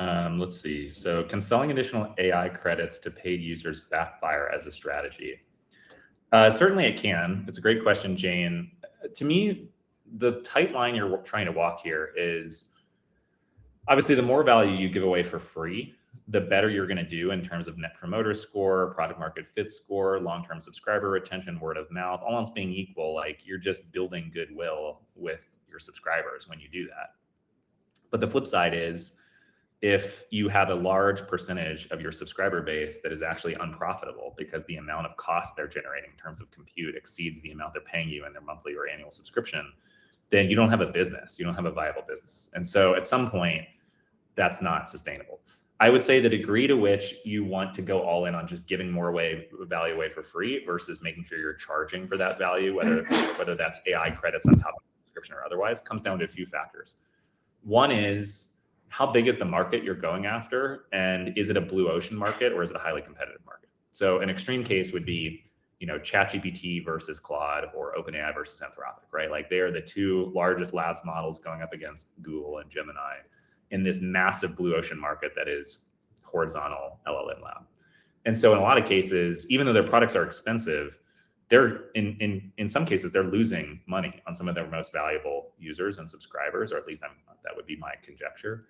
Let's see. So can selling additional AI credits to paid users backfire as a strategy? Certainly it can. It's a great question, Jane. To me, the tight line you're trying to walk here is obviously the more value you give away for free, the better you're going to do in terms of net promoter score, product market fit score, long-term subscriber retention, word of mouth, all else being equal. Like, you're just building goodwill with your subscribers when you do that. But the flip side is, if you have a large percentage of your subscriber base that is actually unprofitable because the amount of cost they're generating in terms of compute exceeds the amount they're paying you in their monthly or annual subscription, then you don't have a business. You don't have a viable business. And so at some point, that's not sustainable. I would say the degree to which you want to go all in on just giving more value away for free versus making sure you're charging for that value, whether that's AI credits on top of the subscription or otherwise, comes down to a few factors. One is, how big is the market you're going after? And is it a blue ocean market or is it a highly competitive market? So an extreme case would be, ChatGPT versus Claude, or OpenAI versus Anthropic, right? Like, they are the two largest labs models going up against Google and Gemini in this massive blue ocean market that is horizontal LLM lab. And so in a lot of cases, even though their products are expensive, they're in some cases, they're losing money on some of their most valuable users and subscribers, or at least that would be my conjecture.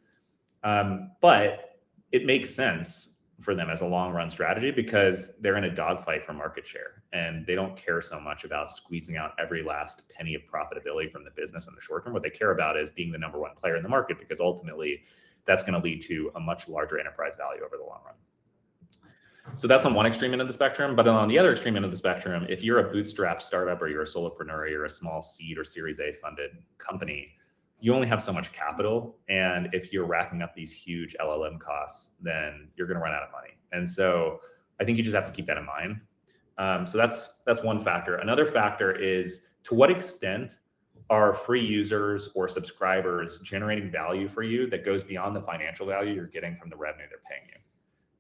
But it makes sense for them as a long run strategy because they're in a dogfight for market share, and they don't care so much about squeezing out every last penny of profitability from the business in the short term. What they care about is being the number one player in the market, because ultimately that's going to lead to a much larger enterprise value over the long run. So that's on one extreme end of the spectrum. But on the other extreme end of the spectrum, if you're a bootstrap startup, or you're a solopreneur, or you're a small seed or Series A funded company, you only have so much capital. And if you're racking up these huge LLM costs, then you're going to run out of money. And so I think you just have to keep that in mind. So that's one factor. Another factor is, to what extent are free users or subscribers generating value for you that goes beyond the financial value you're getting from the revenue they're paying you?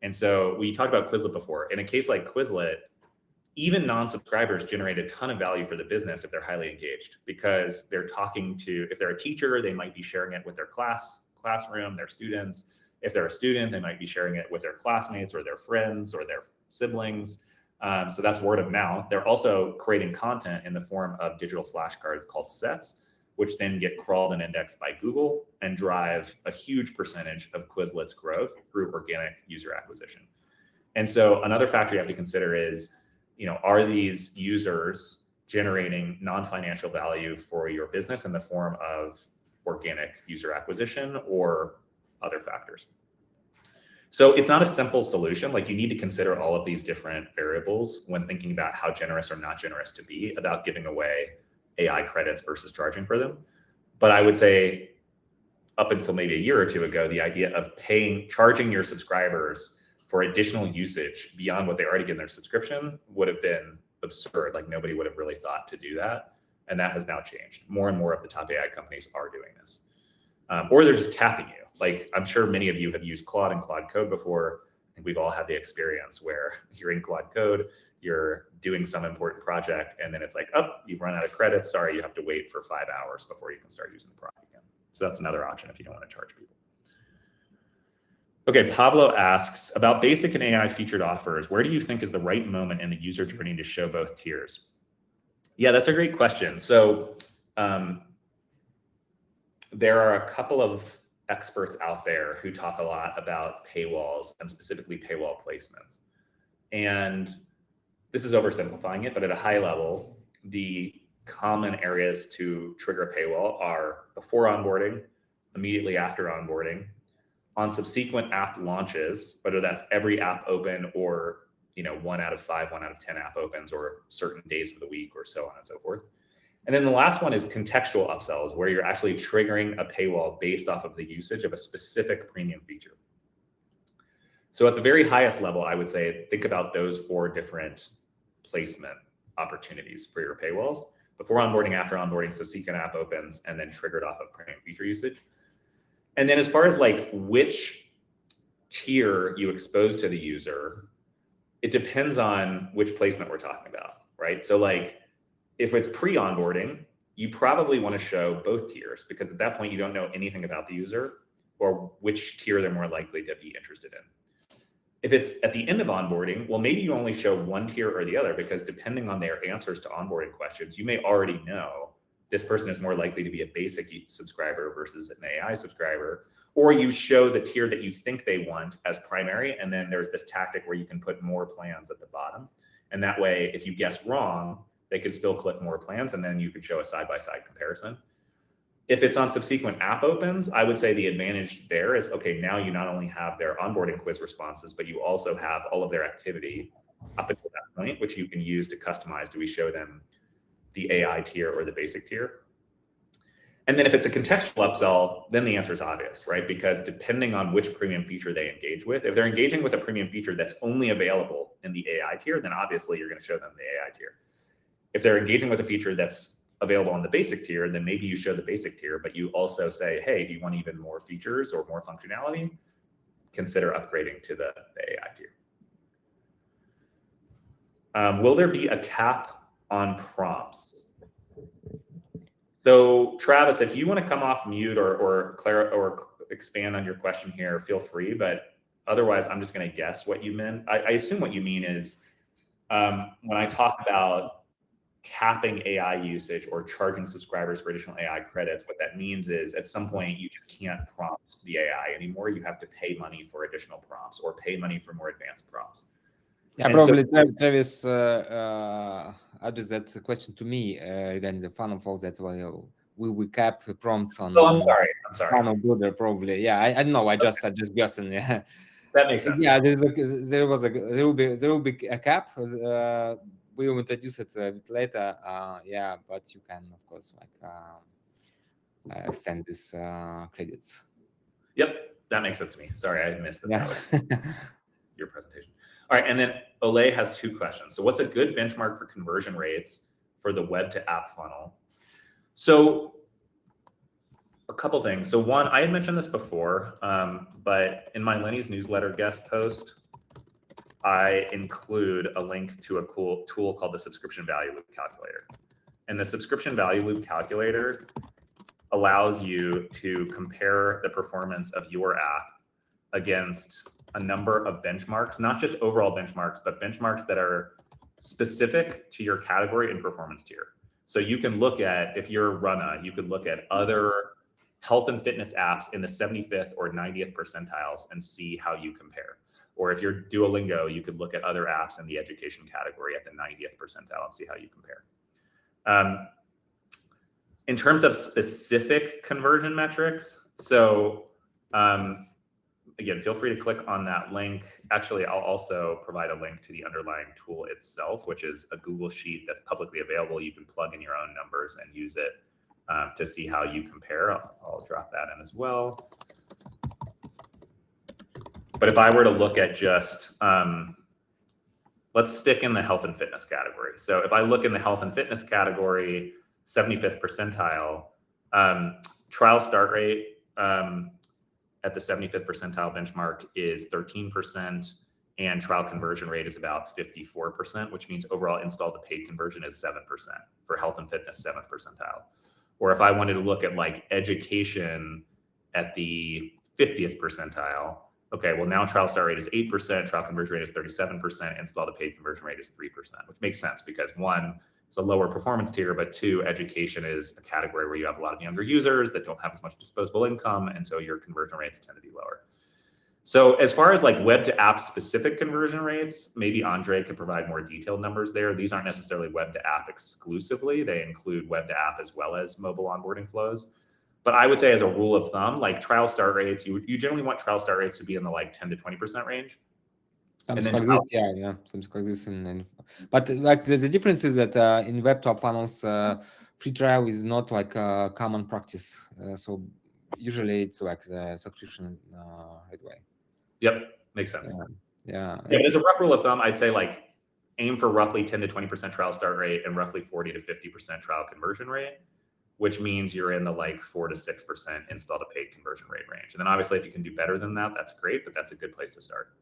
And so we talked about Quizlet before. In a case like Quizlet, even non-subscribers generate a ton of value for the business if they're highly engaged, because they're talking to, if they're a teacher, they might be sharing it with their classroom, their students. If they're a student, they might be sharing it with their classmates or their friends or their siblings. So that's word of mouth. They're also creating content in the form of digital flashcards called sets, which then get crawled and indexed by Google and drive a huge percentage of Quizlet's growth through organic user acquisition. And so another factor you have to consider is, are these users generating non-financial value for your business in the form of organic user acquisition or other factors? So it's not a simple solution. Like, you need to consider all of these different variables when thinking about how generous or not generous to be about giving away AI credits versus charging for them. But I would say, up until maybe a year or two ago, the idea of charging your subscribers for additional usage beyond what they already get in their subscription would have been absurd. Like, nobody would have really thought to do that. And that has now changed. More and more of the top AI companies are doing this. Or they're just capping you. Like, I'm sure many of you have used Claude and Claude Code before. I think we've all had the experience where you're in Claude Code, you're doing some important project, and then it's like, oh, you've run out of credits. Sorry, you have to wait for 5 hours before you can start using the product again. So that's another option if you don't want to charge people. Okay, Pablo asks, about basic and AI featured offers, where do you think is the right moment in the user journey to show both tiers? Yeah, that's a great question. So there are a couple of experts out there who talk a lot about paywalls and specifically paywall placements. And this is oversimplifying it, but at a high level, the common areas to trigger a paywall are before onboarding, immediately after onboarding, on subsequent app launches, whether that's every app open or 1 out of 5, 1 out of 10 app opens, or certain days of the week, or so on and so forth. And then the last one is contextual upsells, where you're actually triggering a paywall based off of the usage of a specific premium feature. So at the very highest level, I would say, think about those 4 different placement opportunities for your paywalls: before onboarding, after onboarding, subsequent app opens, and then triggered off of premium feature usage. And then as far as like which tier you expose to the user, it depends on which placement we're talking about, right? So like, if it's pre-onboarding, you probably want to show both tiers, because at that point you don't know anything about the user or which tier they're more likely to be interested in. If it's at the end of onboarding, well, maybe you only show one tier or the other, because depending on their answers to onboarding questions, you may already know this person is more likely to be a basic subscriber versus an AI subscriber, or you show the tier that you think they want as primary, and then there's this tactic where you can put more plans at the bottom. And that way, if you guess wrong, they could still click more plans, and then you could show a side-by-side comparison. If it's on subsequent app opens, I would say the advantage there is, okay, now you not only have their onboarding quiz responses, but you also have all of their activity up until that point, which you can use to customize. Do we show them the AI tier or the basic tier? And then if it's a contextual upsell, then the answer is obvious, right? Because depending on which premium feature they engage with, if they're engaging with a premium feature that's only available in the AI tier, then obviously you're going to show them the AI tier. If they're engaging with a feature that's available on the basic tier, then maybe you show the basic tier, but you also say, hey, do you want even more features or more functionality? Consider upgrading to the AI tier. Will there be a cap on prompts? So Travis, if you want to come off mute or expand on your question here, feel free, but otherwise I'm just going to guess what you meant. I assume what you mean is when I talk about capping AI usage or charging subscribers for additional AI credits, what that means is at some point you just can't prompt the AI anymore. You have to pay money for additional prompts or pay money for more advanced prompts. Yeah, and probably so, Travis addressed that question to me regarding the FunnelFox, that we cap prompts on. Oh, I'm sorry. Funnel builder, probably. Yeah, I don't know. I just guessing. Yeah, that makes sense. Yeah, there will be a cap. We will introduce it a bit later. Yeah, but you can of course like extend these credits. Yep, that makes sense to me. Sorry, I missed your presentation. All right, and then Ole has 2 questions. So what's a good benchmark for conversion rates for the web to app funnel? So a couple things. So one, I had mentioned this before, but in my Lenny's newsletter guest post, I include a link to a cool tool called the subscription value loop calculator. And the subscription value loop calculator allows you to compare the performance of your app against a number of benchmarks, not just overall benchmarks, but benchmarks that are specific to your category and performance tier. So you can look at, if you're Runna, you could look at other health and fitness apps in the 75th or 90th percentiles and see how you compare. Or if you're Duolingo, you could look at other apps in the education category at the 90th percentile and see how you compare. In terms of specific conversion metrics, so again, feel free to click on that link. Actually, I'll also provide a link to the underlying tool itself, which is a Google Sheet that's publicly available. You can plug in your own numbers and use it to see how you compare. I'll drop that in as well. But if I were to look at just, let's stick in the health and fitness category. So if I look in the health and fitness category, 75th percentile, trial start rate at the 75th percentile benchmark is 13%, and trial conversion rate is about 54%, which means overall install to paid conversion is 7% for health and fitness 7th percentile. Or if I wanted to look at like education at the 50th percentile, okay, well now trial start rate is 8%, trial conversion rate is 37%, install to paid conversion rate is 3%, which makes sense because one, it's a lower performance tier, but 2, education is a category where you have a lot of younger users that don't have as much disposable income, and so your conversion rates tend to be lower. So as far as like web to app specific conversion rates, maybe Andrey could provide more detailed numbers there. These aren't necessarily web to app exclusively. They include web to app as well as mobile onboarding flows. But I would say as a rule of thumb, like trial start rates, you generally want trial start rates to be in the like 10 to 20% range. Something like this, yeah, something like this. But like the difference is that in web top funnels, free trial is not like a common practice. So usually it's like the subscription right away. Yep, makes sense. Yeah. But as a rough rule of thumb, I'd say like aim for roughly 10 to 20% trial start rate and roughly 40 to 50% trial conversion rate, which means you're in the like 4 to 6% install to paid conversion rate range. And then obviously if you can do better than that, that's great, but that's a good place to start.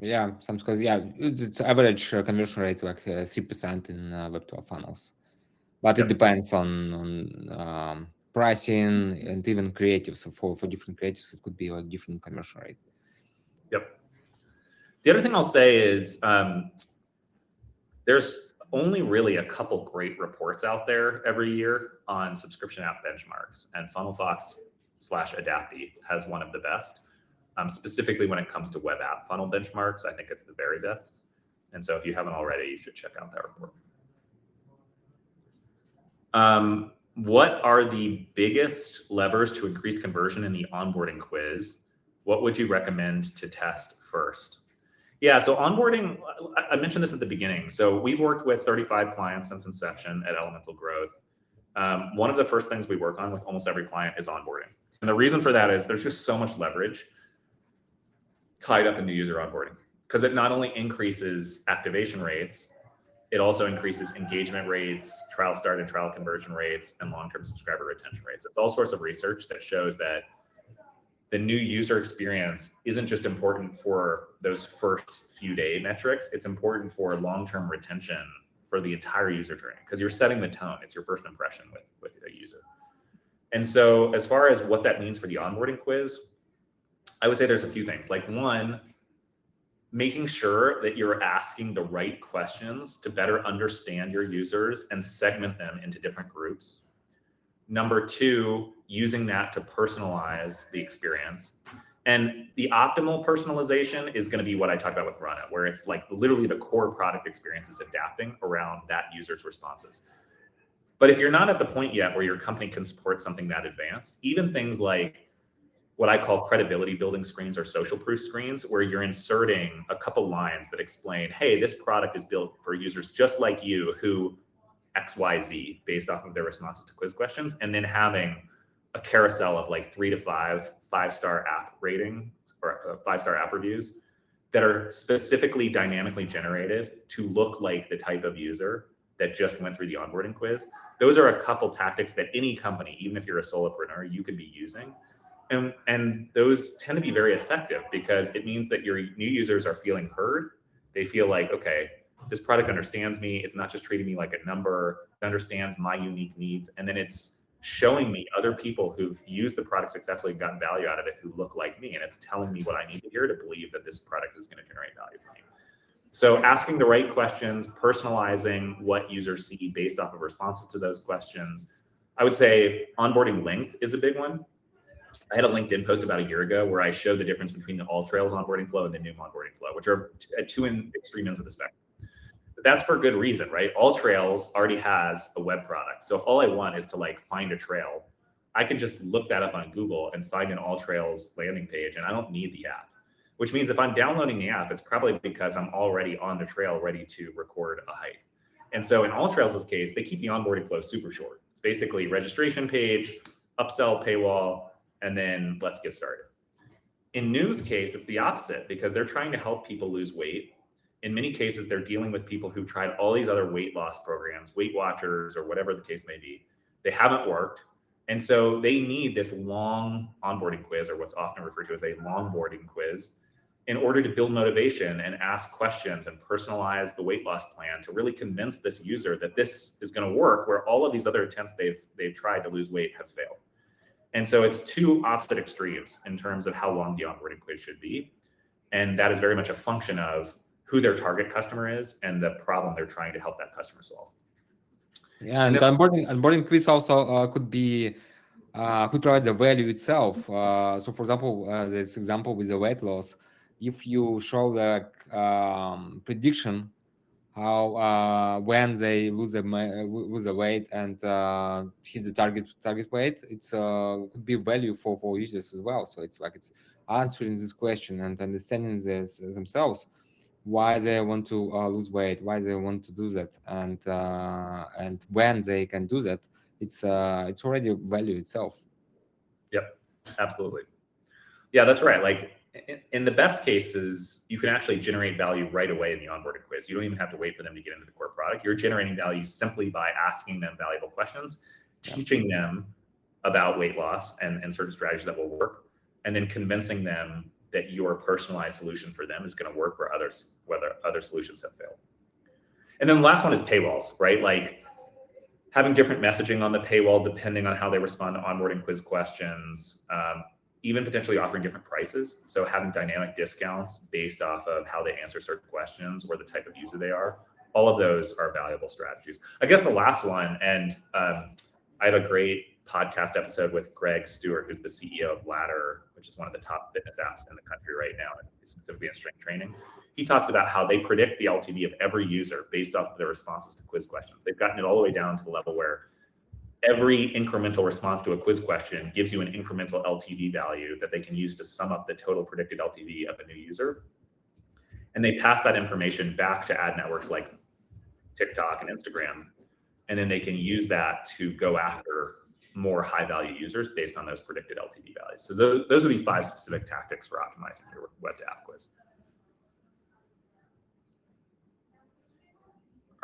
Yeah, because it's average conversion rate like 3% in web to funnels, but it depends on pricing and even creatives. So for different creatives, it could be a different conversion rate. Yep. The other thing I'll say is there's only really a couple great reports out there every year on subscription app benchmarks, and FunnelFox/Adapty has one of the best. Specifically when it comes to web app funnel benchmarks, I think it's the very best. And so if you haven't already, you should check out that report. What are the biggest levers to increase conversion in the onboarding quiz? What would you recommend to test first? Yeah, so onboarding, I mentioned this at the beginning. So we've worked with 35 clients since inception at Elemental Growth. One of the first things we work on with almost every client is onboarding. And the reason for that is there's just so much leverage tied up into user onboarding, because it not only increases activation rates, it also increases engagement rates, trial start and trial conversion rates, and long-term subscriber retention rates. There's all sorts of research that shows that the new user experience isn't just important for those first few day metrics, it's important for long-term retention for the entire user journey, because you're setting the tone. It's your first impression with a user. And so as far as what that means for the onboarding quiz, I would say there's a few things. Like one, making sure that you're asking the right questions to better understand your users and segment them into different groups. Number two, using that to personalize the experience. And the optimal personalization is going to be what I talked about with Runna, where it's like literally the core product experience is adapting around that user's responses. But if you're not at the point yet where your company can support something that advanced, even things like what I call credibility building screens or social proof screens, where you're inserting a couple lines that explain, hey, this product is built for users just like you who XYZ based off of their responses to quiz questions, and then having a carousel of like 3 to 5 5-star app ratings or 5-star app reviews that are specifically dynamically generated to look like the type of user that just went through the onboarding quiz. Those are a couple tactics that any company, even if you're a solopreneur, you could be using. And those tend to be very effective because it means that your new users are feeling heard. They feel like, okay, this product understands me. It's not just treating me like a number. It understands my unique needs. And then it's showing me other people who've used the product successfully and gotten value out of it who look like me. And it's telling me what I need to hear to believe that this product is going to generate value for me. So asking the right questions, personalizing what users see based off of responses to those questions. I would say onboarding length is a big one. I had a LinkedIn post about a year ago where I showed the difference between the AllTrails onboarding flow and the Noom onboarding flow, which are at two extreme ends of the spectrum. But that's for good reason, right? AllTrails already has a web product. So if all I want is to like find a trail, I can just look that up on Google and find an AllTrails landing page, and I don't need the app. Which means if I'm downloading the app, it's probably because I'm already on the trail ready to record a hike. And so in AllTrails' case, they keep the onboarding flow super short. It's basically registration page, upsell, paywall, and then let's get started. In Noom's case, it's the opposite because they're trying to help people lose weight. In many cases, they're dealing with people who've tried all these other weight loss programs, Weight Watchers, or whatever the case may be. They haven't worked. And so they need this long onboarding quiz, or what's often referred to as a longboarding quiz, in order to build motivation and ask questions and personalize the weight loss plan to really convince this user that this is going to work, where all of these other attempts they've tried to lose weight have failed. And so it's two opposite extremes in terms of how long the onboarding quiz should be. And that is very much a function of who their target customer is and the problem they're trying to help that customer solve. Yeah, and onboarding quiz also could provide the value itself. So, for example, this example with the weight loss, if you show the prediction how when they lose the weight and hit the target weight, it's could be value for users as well. So it's like it's answering this question and understanding this themselves, why they want to lose weight, why they want to do that, and when they can do that. It's already value itself. Yep, absolutely. Yeah, that's right. Like in the best cases, you can actually generate value right away in the onboarding quiz. You don't even have to wait for them to get into the core product. You're generating value simply by asking them valuable questions, teaching them about weight loss and certain strategies that will work, and then convincing them that your personalized solution for them is going to work where other solutions have failed. And then the last one is paywalls, right? Like having different messaging on the paywall depending on how they respond to onboarding quiz questions, even potentially offering different prices. So having dynamic discounts based off of how they answer certain questions or the type of user they are. All of those are valuable strategies. I guess the last one, and I have a great podcast episode with Greg Stewart, who's the CEO of Ladder, which is one of the top fitness apps in the country right now, specifically in strength training. He talks about how they predict the LTV of every user based off of their responses to quiz questions. They've gotten it all the way down to the level where every incremental response to a quiz question gives you an incremental LTV value that they can use to sum up the total predicted LTV of a new user. And they pass that information back to ad networks like TikTok and Instagram. And then they can use that to go after more high value users based on those predicted LTV values. So those would be 5 specific tactics for optimizing your web to app quiz.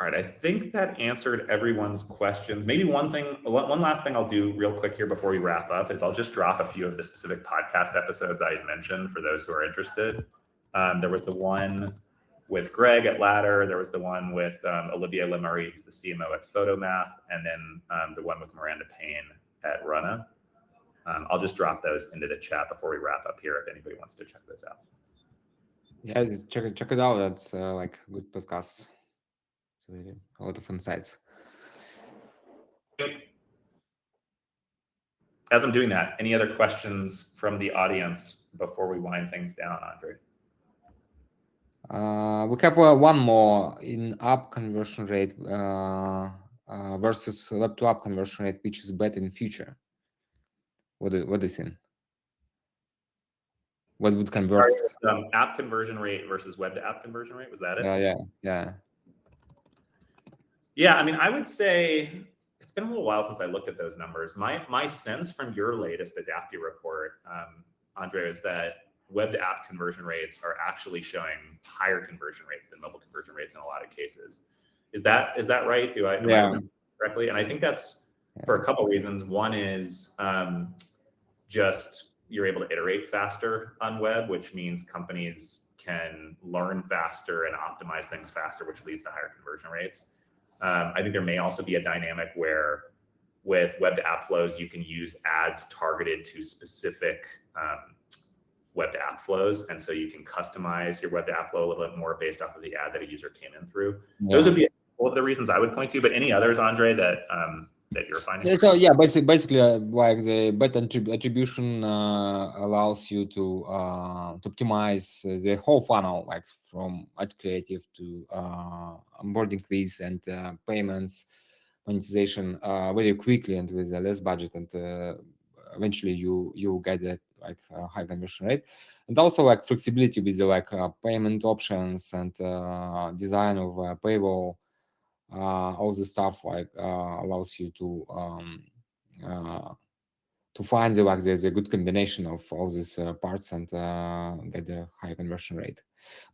All right, I think that answered everyone's questions. Maybe one last thing I'll do real quick here before we wrap up is I'll just drop a few of the specific podcast episodes I had mentioned for those who are interested. There was the one with Greg at Ladder. There was the one with Olivier Lemery, who's the CMO at Photomath, and then the one with Miranda Payne at Runna. I'll just drop those into the chat before we wrap up here if anybody wants to check those out. Yeah, check it out. That's like good podcasts. So a lot of insights. As I'm doing that, any other questions from the audience before we wind things down, Andrey? We have one more in-app conversion rate versus web-to-app conversion rate, which is better in future. What do you think? What would convert? App conversion rate versus web-to-app conversion rate, was that it? Yeah, I mean, I would say it's been a little while since I looked at those numbers. My sense from your latest Adaptee report, Andrey, is that web-to-app conversion rates are actually showing higher conversion rates than mobile conversion rates in a lot of cases. Is that right? Am I remembering correctly? And I think that's for a couple of reasons. One is just you're able to iterate faster on web, which means companies can learn faster and optimize things faster, which leads to higher conversion rates. I think there may also be a dynamic where with web to app flows, you can use ads targeted to specific web to app flows. And so you can customize your web to app flow a little bit more based off of the ad that a user came in through. Those would be all of the reasons I would point to, but any others, Andrey, that you're finding? So yeah, basically like the better attribution allows you to optimize the whole funnel, like from ad creative to onboarding quiz and payments, monetization very quickly and with a less budget, and eventually you get that like high conversion rate, and also like flexibility with the like payment options and design of paywall. All the stuff like allows you to find the good combination of all these parts and get a high conversion rate.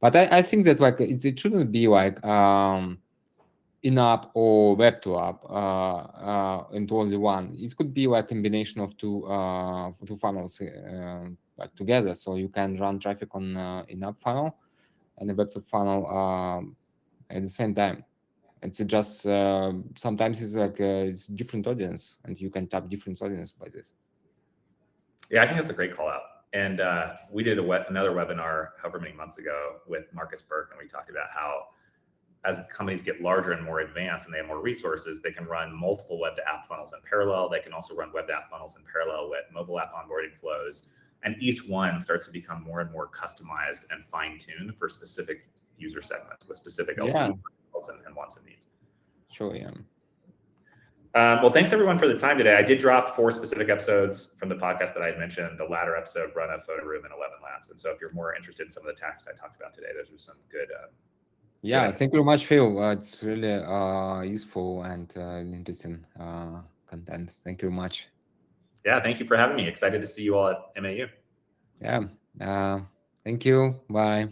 But I think that like it shouldn't be like in-app or web to app into only one. It could be like combination of two funnels like together. So you can run traffic on in-app funnel and a web to funnel at the same time. It's just sometimes it's like it's different audience, and you can tap different audience by this. Yeah, I think that's a great call out. And we did another webinar however many months ago with Marcus Burke, and we talked about how as companies get larger and more advanced and they have more resources, they can run multiple web to app funnels in parallel. They can also run web to app funnels in parallel with mobile app onboarding flows. And each one starts to become more and more customized and fine-tuned for specific user segments with specific ultimate and wants and needs. Sure, yeah. Well, thanks everyone for the time today. I did drop 4 specific episodes from the podcast that I had mentioned, the latter episode, Runna, Photoroom, and ElevenLabs. And so if you're more interested in some of the tactics I talked about today, those are some good. Yeah, thank you very much, Phil. It's really useful and interesting content. Thank you very much. Yeah, thank you for having me. Excited to see you all at MAU. Yeah, thank you. Bye.